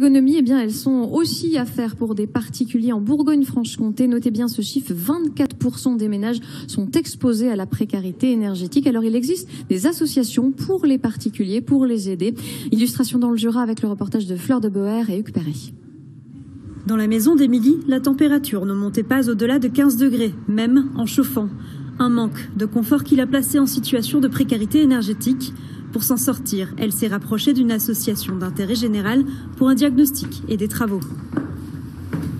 économies, eh bien, elles sont aussi à faire pour des particuliers en Bourgogne-Franche-Comté. Notez bien ce chiffre, 24% des ménages sont exposés à la précarité énergétique. Alors, il existe des associations pour les particuliers, pour les aider. Illustration dans le Jura avec le reportage de Fleur de Boer et Hugues Perry. Dans la maison d'Émilie, la température ne montait pas au-delà de 15 degrés, même en chauffant. Un manque de confort qui l'a placée en situation de précarité énergétique. Pour s'en sortir, elle s'est rapprochée d'une association d'intérêt général pour un diagnostic et des travaux.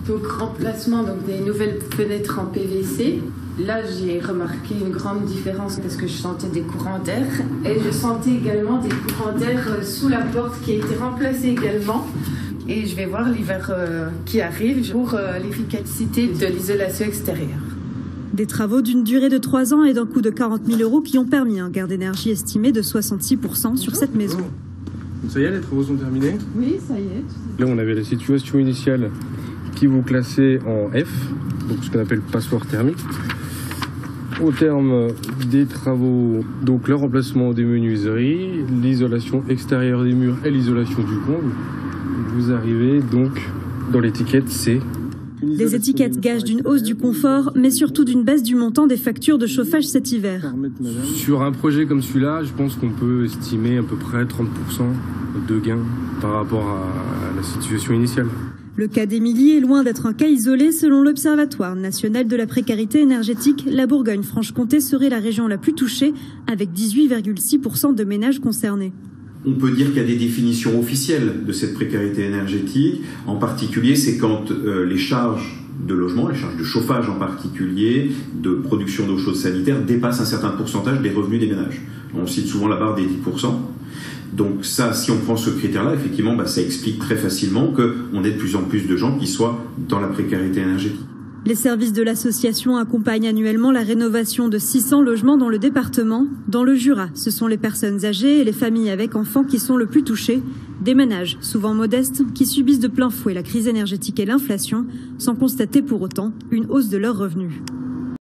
Donc remplacement des nouvelles fenêtres en PVC. Là, j'ai remarqué une grande différence parce que je sentais des courants d'air et je sentais également des courants d'air sous la porte qui a été remplacée également. Et je vais voir l'hiver qui arrive pour l'efficacité de l'isolation extérieure. Des travaux d'une durée de 3 ans et d'un coût de 40 000 € qui ont permis un gain d'énergie estimé de 66% sur cette maison. Ça y est, les travaux sont terminés? Oui, ça y est. Là, on avait la situation initiale qui vous classait en F, donc ce qu'on appelle passoire thermique. Au terme des travaux, donc le remplacement des menuiseries, l'isolation extérieure des murs et l'isolation du comble, vous arrivez donc dans l'étiquette C. Des étiquettes gagent d'une hausse du confort, mais surtout d'une baisse du montant des factures de chauffage cet hiver. Sur un projet comme celui-là, je pense qu'on peut estimer à peu près 30% de gain par rapport à la situation initiale. Le cas d'Émilie est loin d'être un cas isolé. Selon l'Observatoire national de la précarité énergétique, la Bourgogne-Franche-Comté serait la région la plus touchée, avec 18,6% de ménages concernés. On peut dire qu'il y a des définitions officielles de cette précarité énergétique. En particulier, c'est quand les charges de logement, les charges de chauffage en particulier, de production d'eau chaude sanitaire, dépassent un certain pourcentage des revenus des ménages. On cite souvent la barre des 10%. Donc ça, si on prend ce critère-là, effectivement, ça explique très facilement qu'on ait de plus en plus de gens qui soient dans la précarité énergétique. Les services de l'association accompagnent annuellement la rénovation de 600 logements dans le département. Dans le Jura, ce sont les personnes âgées et les familles avec enfants qui sont le plus touchées. Des ménages, souvent modestes, qui subissent de plein fouet la crise énergétique et l'inflation, sans constater pour autant une hausse de leurs revenus.